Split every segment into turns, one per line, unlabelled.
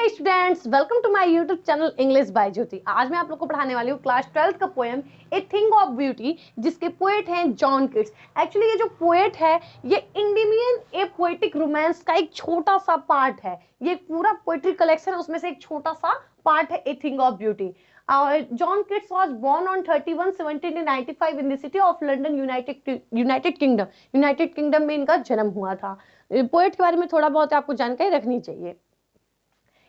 Students, welcome to my YouTube channel English by Jyoti. आज मैं आप लोग को पढ़ाने वाली हूँ क्लास 12 का poem A thing of beauty, जिसके पोएट हैं जॉन किट्स। एक्चुअली ये जो पोएट है ये इंडियन ए पोएटिक रोमांस का एक छोटा सा पार्ट है। ये पूरा पोएट्री कलेक्शन है, उसमें से एक छोटा सा पार्ट है ए thing of beauty. John Keats was born on 31 1795 in the city of London, United kingdom. United kingdom में इनका जन्म हुआ था। पोएट के बारे में थोड़ा बहुत आपको जानकारी रखनी चाहिए।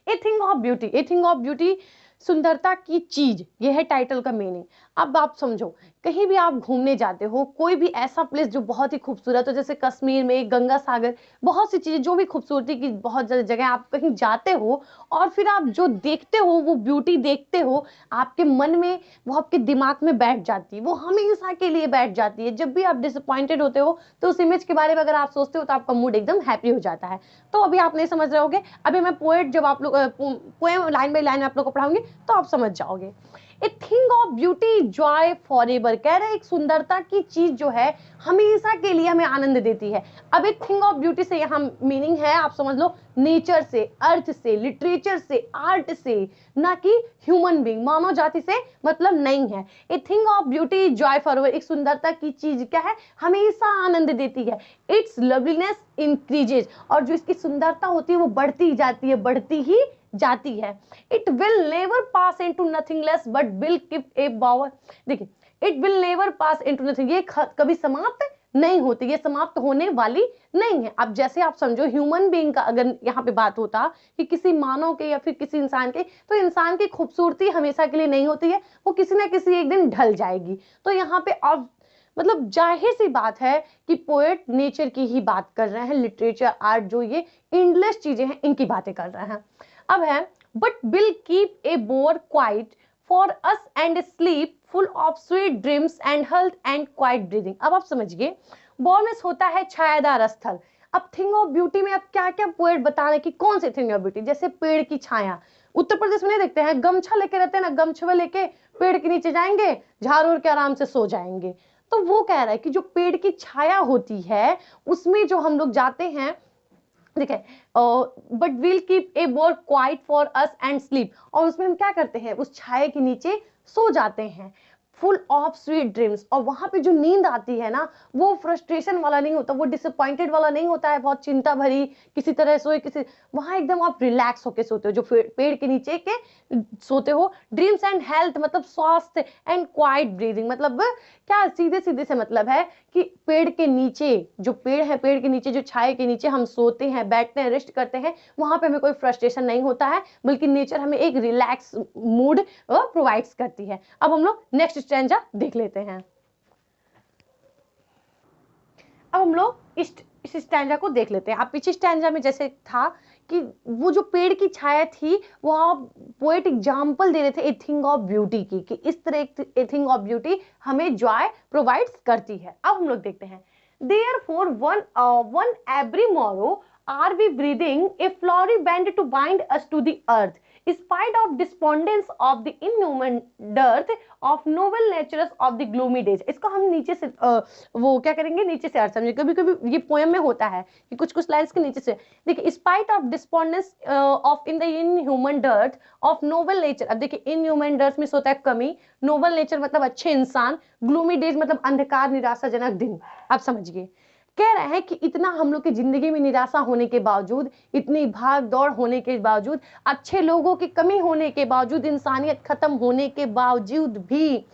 ए thing of beauty, A thing of beauty, सुंदरता की चीज, यह है टाइटल का मीनिंग। अब आप समझो, कहीं भी आप घूमने जाते हो, कोई भी ऐसा प्लेस जो बहुत ही खूबसूरत हो, जैसे कश्मीर में गंगा सागर, बहुत सी चीजें जो भी खूबसूरती की बहुत जगह आप कहीं जाते हो और फिर आप जो देखते हो वो ब्यूटी देखते हो, आपके मन में, वो आपके दिमाग में बैठ जाती है, वो हमेशा के लिए बैठ जाती है। जब भी आप डिसअपॉइंटेड होते हो तो उस इमेज के बारे में अगर आप सोचते हो तो आपका मूड एकदम हैप्पी हो जाता है। तो अभी आप नहीं समझ रहे होगे, अभी मैं पोएट जब आप लोग पोएम लाइन बाय लाइन आप लोग को पढ़ाऊंगी तो आप समझ जाओगे। ए thing of beauty Joy for ever, कह रहे एक सुंदरता की चीज जो है हमेशा के लिए हमें आनंद देती है। अब ए थिंग ऑफ ब्यूटी से यहाँ मीनिंग है, आप समझ लो, नेचर से, अर्थ से, लिटरेचर से, आर्ट से, ना कि ह्यूमन बीइंग, मानव जाति से मतलब नहीं है। ए thing of beauty Joy for ever, एक सुंदरता की चीज क्या है, हमेशा आनंद देती है। इट्स लवलीनेस इंक्रीजेज, और जो इसकी सुंदरता होती है वो बढ़ती जाती है, बढ़ती ही जाती है। It will never pass into nothingness but will keep a bower, देखिए, it will never pass into nothing, ये कभी समाप्त नहीं होती, ये समाप्त होने वाली नहीं है। अब जैसे आप समझो, ह्यूमन बीइंग का अगर यहाँ पे बात होता कि किसी मानव के या फिर किसी इंसान के, तो इंसान की खूबसूरती हमेशा के लिए नहीं होती है, वो किसी ना किसी एक दिन ढल जाएगी। तो यहाँ पे अब मतलब जाहिर सी बात है कि पोएट नेचर की ही बात कर रहे हैं, लिटरेचर, आर्ट, जो ये इंडलेस चीजें हैं इनकी बातें कर रहे हैं। अब है, but will keep A bore quiet for us and sleep full of sweet dreams and health and quite breathing. अब आप समझिए, बोरनेस होता है छायादार स्थल। अब थिंग ऑफ ब्यूटी में अब क्या क्या पोएट बता रहे हैं कि कौन से थिंग ऑफ ब्यूटी, जैसे पेड़ की छाया। उत्तर प्रदेश में नहीं देखते हैं, गमछा लेके रहते हैं ना, गमछा लेके पेड़ के नीचे जाएंगे, झाड़ ओढ़ के आराम से सो जाएंगे। तो वो कह रहा है कि जो पेड़ की छाया होती है उसमें जो हम लोग जाते हैं, ठीक है, but will keep A bore quiet for us and sleep, और उसमें हम क्या करते हैं, उस छाया के नीचे सो जाते हैं, फुल ऑफ स्वीट ड्रीम्स। और वहां पे जो नींद आती है ना, वो फ्रस्ट्रेशन वाला नहीं होता, वो डिसअपॉइंटेड वाला नहीं होता है, बहुत चिंता भरी किसी तरह सोए, किसी, वहां एकदम आप रिलैक्स होके सोते हो, जो पेड़ के नीचे के सोते हो। ड्रीम्स एंड हेल्थ मतलब स्वास्थ्य, एंड क्वाइट ब्रीदिंग मतलब क्या, सीधे सीधे से मतलब है कि पेड़ के नीचे, जो पेड़ है, पेड़ के नीचे जो छाए के नीचे हम सोते हैं, बैठते हैं, रेस्ट करते हैं, वहां पे हमें कोई फ्रस्ट्रेशन नहीं होता है, बल्कि नेचर हमें एक रिलैक्स मूड प्रोवाइड्स करती है। अब हम लोग नेक्स्ट स्टैंजा देख लेते हैं। अब हम लोग इस स्टैंजा को देख लेते हैं। अब पीछे स्टैंजा में जैसे था कि वो जो पेड़ की छाया थी, वो आप पोएट एग्जाम्पल दे रहे थे ए थिंग ऑफ ब्यूटी की, कि इस तरह ए थिंग ऑफ ब्यूटी हमें जॉय प्रोवाइड्स करती है। अब हम लोग देखते हैं, therefore on every morrow are we breathing a flowery band to bind us to the earth, spite of despondence of the inhuman dearth of novel natures of the gloomy days। इसको हम नीचे से वो क्या करेंगे, नीचे से अर्थ समझे। कभी कभी ये पोएम में होता है कि कुछ कुछ लाइन्स के नीचे से, देखिए, spite of despondence of in the inhuman dearth of novel nature। अब देखिए, inhuman dearth में होता है कमी, novel nature मतलब अच्छे इंसान, gloomy days मतलब अंधकार निराशाजनक दिन। आप समझिए, कह रहे हैं कि इतना हम लोग की जिंदगी में निराशा होने के बावजूद, इतनी भाग दौड़ होने के बावजूद, अच्छे लोगों की कमी होने के बावजूद, इंसानियत खत्म होने के बावजूद भी,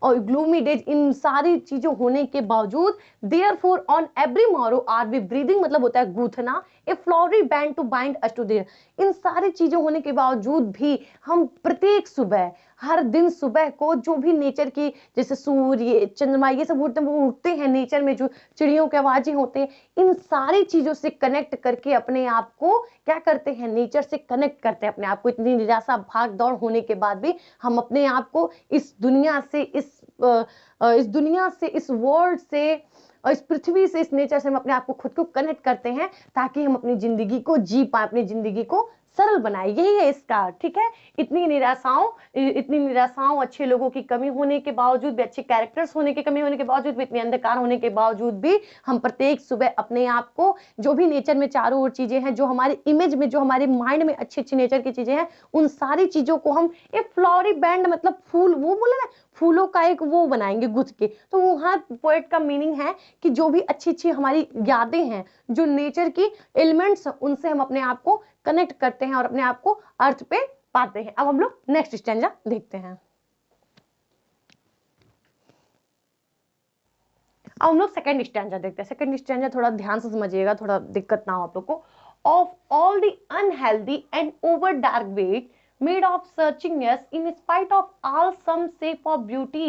और ग्लूमी डेज, इन सारी चीजों होने के बावजूद, therefore on every morrow are we breathing मतलब होता है गूंथना, a flowery band to bind us to there. इन सारी चीजों होने के बावजूद भी हम प्रत्येक सुबह, हर दिन सुबह को, जो भी नेचर की, जैसे सूर्य, चंद्रमा, ये सब उठते हैं, वो उठते हैं नेचर में, जो चिड़ियों की आवाजें होते हैं, इन सारी चीजों से कनेक्ट करके अपने आप को क्या करते हैं, नेचर से कनेक्ट करते हैं अपने आप को। इतनी निराशा, भाग दौड़ होने के बाद भी हम अपने आप को इस दुनिया से, इस वर्ल्ड से, और इस पृथ्वी से, इस नेचर से हम अपने आप को, खुद को कनेक्ट करते हैं, ताकि हम अपनी जिंदगी को जी पाए, अपनी जिंदगी को सरल बनाए, यही है इसका, ठीक है। इतनी निराशाओं, अच्छे लोगों की कमी होने के बावजूद भी, अच्छे कैरेक्टर्स होने की कमी होने के बावजूद भी, इतने अंधकार होने के बावजूद भी हम प्रत्येक सुबह अपने आप को, जो भी नेचर में चारों ओर चीजें हैं, जो हमारे इमेज में, जो हमारे माइंड में अच्छी अच्छी नेचर की चीजें हैं, उन सारी चीजों को हम एक फ्लोरी बैंड, मतलब फूल, वो बोला ना, फूलों का एक वो बनाएंगे गुथ के। तो वहां पोएट का मीनिंग है कि जो भी अच्छी अच्छी हमारी यादें हैं, जो नेचर की एलिमेंट्स, उनसे हम अपने आप को कनेक्ट करते हैं और अपने आप को अर्थ पे पाते हैं। अब हम लोग नेक्स्ट स्टैंजा देखते हैं। अब हम लोग सेकंड स्टैंजा देखते हैं। सेकंड स्टैंजा थोड़ा ध्यान से समझिएगा, थोड़ा दिक्कत ना हो आप लोग को। Of all the unhealthy and over dark wait made of searchingness, in spite of all some shape of beauty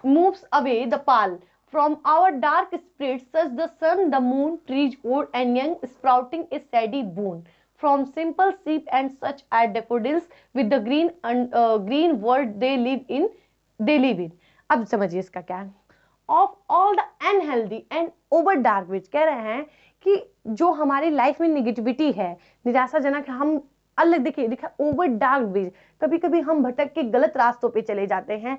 moves away the pall from our dark spirits, such the sun, the moon, trees old and young, sprouting a steady boon from simple sheep and such are daffodils with the green world they live in। अब समझिए इसका क्या है। Of all the unhealthy and over dark which, कह रहे हैं कि जो हमारी लाइफ में निगेटिविटी है, निराशाजनक, हम अलग, देखिए ओवर डार्क विच, कभी कभी हम भटक के गलत रास्तों पे चले जाते हैं।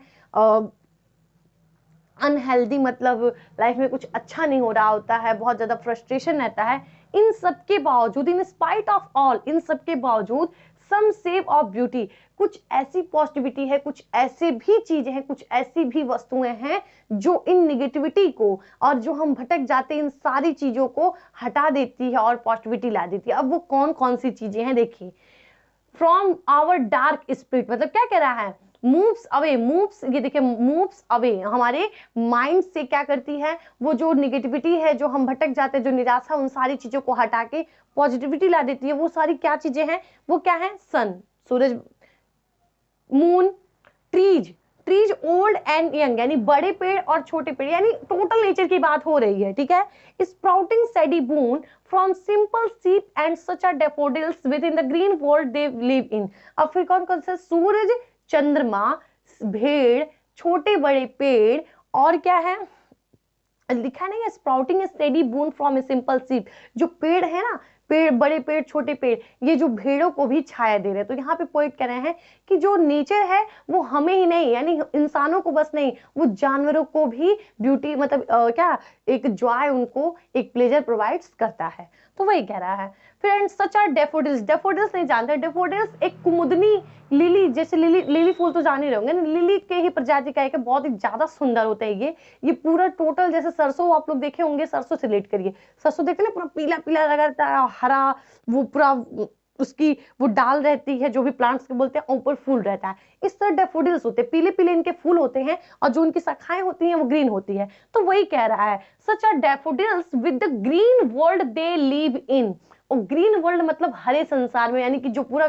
अनहेल्दी मतलब लाइफ में कुछ अच्छा नहीं हो रहा होता है, बहुत ज्यादा फ्रस्ट्रेशन रहता है। इन सब के बावजूद, इन स्पाइट ऑफ ऑल, इन सब के बावजूद सम शेप ऑफ ब्यूटी, कुछ ऐसी पॉजिटिविटी है, कुछ ऐसे भी चीजें हैं, कुछ ऐसी भी वस्तुएं हैं जो इन निगेटिविटी को और जो हम भटक जाते हैं इन सारी चीजों को हटा देती है और पॉजिटिविटी ला देती है। अब वो कौन कौन सी चीजें हैं देखिए। फ्रॉम आवर डार्क स्पिरिट, मतलब क्या कह रहा है, मूव्स अवे, मूव्स, ये देखिए मूव्स अवे, हमारे माइंड से क्या करती है, वो जो निगेटिविटी है, जो हम भटक जाते हैं, जो निराशा, उन सारी चीजों को हटा के पॉजिटिविटी ला देती है। वो सारी क्या चीजें हैं, वो क्या है, सन, सूरज, moon, trees, trees old and young, यानी बड़े पेड़ और छोटे पेड़, यानी टोटल नेचर की बात हो रही है, ठीक है। Sprouting shady boon from simple sheep and such are daffodils with in the green world they live in. अब फिर कौन कौन सा, सूरज, चंद्रमा, भेड़, छोटे बड़े पेड़, और क्या है लिखा नहीं है, sprouting steady boon from a simple सीप, जो पेड़ है ना, पेड़, बड़े पेड़, छोटे पेड़, ये जो भेड़ों को भी छाया दे रहे हैं। तो यहाँ पे पोइट कह रहे हैं कि जो नेचर है वो हमें ही नहीं, यानी इंसानों को बस नहीं, वो जानवरों को भी ब्यूटी, मतलब क्या, एक जॉय, उनको एक प्लेजर प्रोवाइड्स करता है। तो वही कह रहा है। Friends, such are daffodils, daffodils नहीं जानते, डैफोडिल्स एक कुमुदनी लिली, जैसे लिली फूल तो जान ही रहोगे ना, लिली के ही प्रजाति का एक है, बहुत ही ज्यादा सुंदर होता है ये पूरा टोटल, जैसे सरसों आप लोग देखे होंगे, सरसों से रिलेट करिए, सरसों देखते ना, पूरा पीला पीला लगा रहता है, हरा, वो पूरा उसकी वो डाल रहती है, जो भी प्लांट्स के बोलते हैं, ऊपर फूल रहता है। इस तरह डैफोडिल्स होते हैं, पीले पीले इनके फूल होते हैं, और जो उनकी शाखाएं होती हैं वो ग्रीन होती है। तो वही कह रहा है, such are daffodils with the green world they live in. और ग्रीन वर्ल्ड मतलब हरे संसार में, यानी कि जो पूरा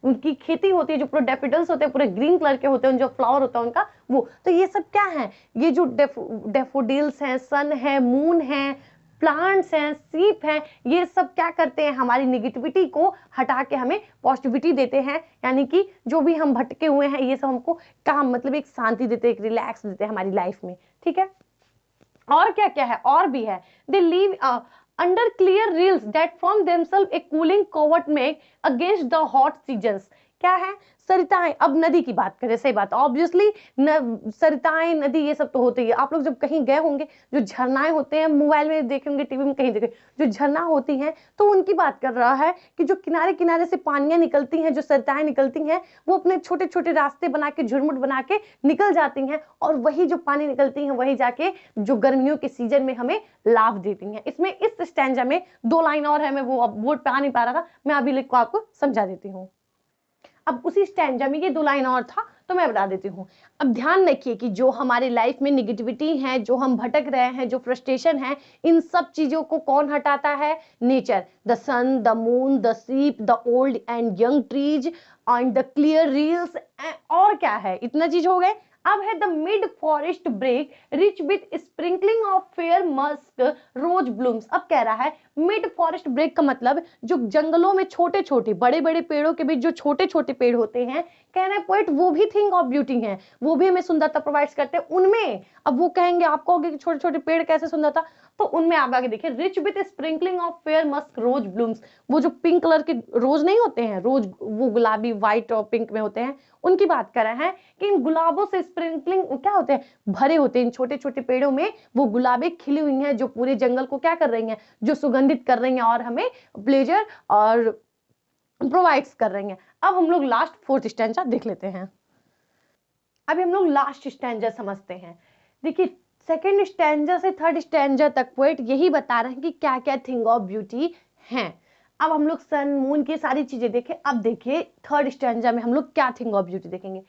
उनकी खेती होती है, जो पूरे डैफोडिल्स होते हैं, पूरे ग्रीन कलर के होते हैं, जो फ्लावर होता है उनका, वो तो ये सब क्या है, ये जो डैफोडिल्स हैं, सन है, मून है, प्लांट्स हैं, सीप हैं, ये सब क्या करते हैं, हमारी निगेटिविटी को हटा के हमें पॉजिटिविटी देते हैं, यानी कि जो भी हम भटके हुए हैं, ये सब हमको काम, मतलब एक शांति देते हैं, एक रिलैक्स देते हैं हमारी लाइफ में, ठीक है। और क्या क्या है, और भी है, they live under clear rills that form themself a cooling covert make against the hot seasons. क्या है, सरिताएं, अब नदी की बात करें, सही बात, ऑब्वियसली सरिताएं, नदी, ये सब तो होते ही है। आप लोग जब कहीं गए होंगे, जो झरनाएं होते हैं, मोबाइल में देखे होंगे, टीवी में कहीं देखे, जो झरना होती हैं, तो उनकी बात कर रहा है कि जो किनारे किनारे से पानियां निकलती हैं, जो सरिताएं निकलती हैं, वो अपने छोटे छोटे रास्ते बना के, झुरमुट बना के निकल जाती हैं, और वही जो पानी निकलती हैं, वही जाके जो गर्मियों के सीजन में हमें लाभ देती हैं। इसमें इस स्टैंजा में 2 लाइन और है, मैं वो अब बोर्ड पे आ नहीं पा रहा था, मैं अभी लिख को आपको समझा देती हूँ। अब उसी स्टैंजा में ये 2 लाइन और था, तो मैं बता देती हूँ। अब ध्यान रखिए कि जो हमारे लाइफ में निगेटिविटी है, जो हम भटक रहे हैं, जो फ्रस्ट्रेशन है, इन सब चीजों को कौन हटाता है, nature, the sun, the moon, the sheep, the old and young trees and the clear rills. और क्या है, इतना चीज हो गए। अब है the mid forest brake rich with sprinkling of fair musk rose blooms. अब कह रहा है मिड फॉरेस्ट ब्रेक का मतलब जो जंगलों में छोटे छोटे, बड़े बड़े पेड़ों के बीच जो छोटे छोटे पेड़ होते हैं, कह रहे हैं पोएट, वो भी थिंग ऑफ ब्यूटी हैं, वो भी हमें सुंदरता प्रोवाइड करते हैं। उनमें अब वो कहेंगे, आप कहोगे कि छोटे छोटे पेड़ कैसे सुंदरता, तो उनमें आप आगे देखिए, rich with sprinkling of fair musk rose blooms, वो जो पिंक कलर के रोज नहीं होते हैं, रोज वो गुलाबी व्हाइट और पिंक में होते हैं, उनकी बात कर रहे हैं कि इन गुलाबों से स्प्रिंकलिंग क्या होते हैं, भरे होते हैं इन छोटे छोटे पेड़ों में वो गुलाबें खिली हुई हैं जो पूरे जंगल को क्या कर रही हैं, जो सुगंधित कर रही हैं और हमें प्लेजर और प्रोवाइड्स कर रही हैं। अब हम लोग लास्ट फोर्थ स्टैंजा देख लेते हैं। अभी हम लोग लास्ट स्टैंजा समझते हैं। देखिए सेकेंड स्टैंजा से थर्ड स्टैंजा तक पोएट यही बता रहे हैं कि क्या क्या थिंग ऑफ ब्यूटी हैं। अब हम लोग सन मून की सारी चीजें देखें। अब देखिए थर्ड स्टैंजा में हम लोग क्या थिंग ऑफ ब्यूटी देखेंगे।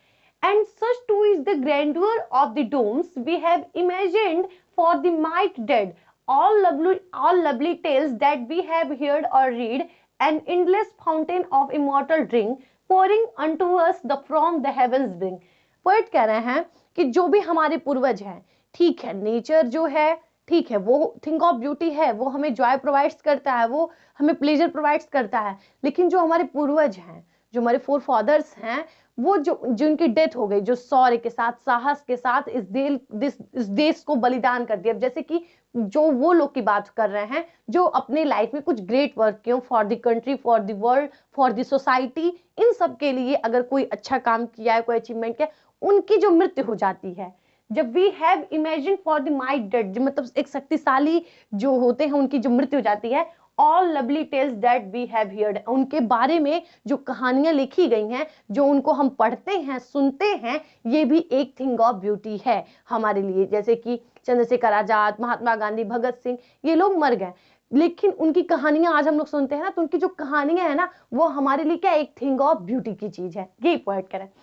And such too is the grandeur of the dooms we have imagined for the might dead, all lovely tales that we have heard or read, an endless fountain of immortal drink pouring unto us the from the heavens bring। Poet कह रहे हैं कि जो भी हमारे पूर्वज हैं, ठीक है, नेचर जो है ठीक है, वो थिंग ऑफ ब्यूटी है, वो हमें जॉय प्रोवाइड्स करता है, वो हमें प्लेजर प्रोवाइड्स करता है, लेकिन जो हमारे पूर्वज हैं, जो हमारे फोर फादर्स हैं, वो जो जिनकी डेथ हो गई, जो शौर्य के साथ साहस के साथ इस देश को बलिदान कर दिया, जैसे कि जो वो लोग की बात कर रहे हैं जो अपने लाइफ में कुछ ग्रेट वर्क किए for the country, for the world, for the society, इन सब के लिए अगर कोई अच्छा काम किया है, कोई अचीवमेंट किया, उनकी जो मृत्यु हो जाती है, जब we have imagine for the might dead, मतलब एक शक्तिशाली जो होते हैं उनकी जो मृत्यु हो जाती है, all lovely tales that we have heard, उनके बारे में जो कहानियां लिखी गई हैं, जो उनको हम पढ़ते हैं, सुनते हैं, ये भी एक थिंग ऑफ ब्यूटी है हमारे लिए। जैसे कि चंद्रशेखर आजाद, महात्मा गांधी, भगत सिंह, ये लोग मर गए, लेकिन उनकी कहानियां आज हम लोग सुनते हैं ना, तो उनकी जो कहानियां है ना, वो हमारे लिए क्या एक थिंग ऑफ ब्यूटी की चीज है। यही पोएट कह रहे हैं।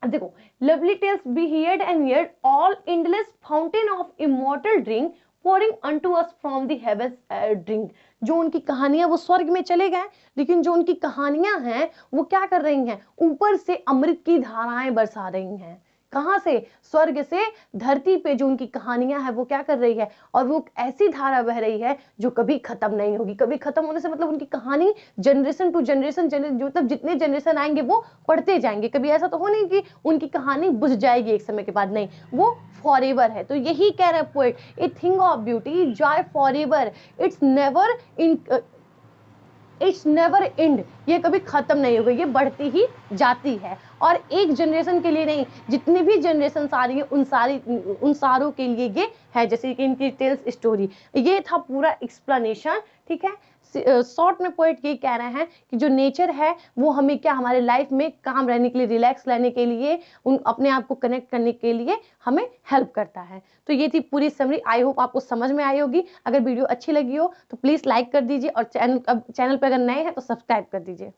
अब देखो, lovely tales be heard and heard, all endless fountain of immortal drink pouring unto us from the heavens drink। जो उनकी कहानियां, वो स्वर्ग में चले गए, लेकिन जो उनकी कहानियां हैं वो क्या कर रही हैं, ऊपर से अमृत की धाराएं बरसा रही हैं। कहां से? स्वर्ग से धरती पे जो उनकी कहानियां हैं वो क्या कर रही है, और वो ऐसी धारा बह रही है जो कभी खत्म नहीं होगी। कभी खत्म होने से मतलब उनकी कहानी जनरेशन टू जनरेशन, मतलब जितने जनरेशन आएंगे वो पढ़ते जाएंगे। कभी ऐसा तो हो नहीं कि उनकी कहानी बुझ जाएगी एक समय के बाद, नहीं, वो फॉरएवर है। तो यही कह रहे हैं poet, A thing of beauty Joy forever, it's never and, ये कभी खत्म नहीं होगी, ये बढ़ती ही जाती है। और एक जनरेशन के लिए नहीं, जितनी भी जनरेशन आ रही है उन सारों के लिए ये है, जैसे कि इनकी टेल्स स्टोरी। ये था पूरा एक्सप्लेनेशन, ठीक है। शॉर्ट में पोएट ये कह रहे हैं कि जो नेचर है वो हमें क्या, हमारे लाइफ में काम रहने के लिए, रिलैक्स लेने के लिए, अपने आप को कनेक्ट करने के लिए हमें हेल्प करता है। तो ये थी पूरी समरी। आई होप आपको समझ में आई होगी। अगर वीडियो अच्छी लगी हो तो प्लीज लाइक कर दीजिए, और चैनल पर अगर नए हैं तो सब्सक्राइब कर दीजिए।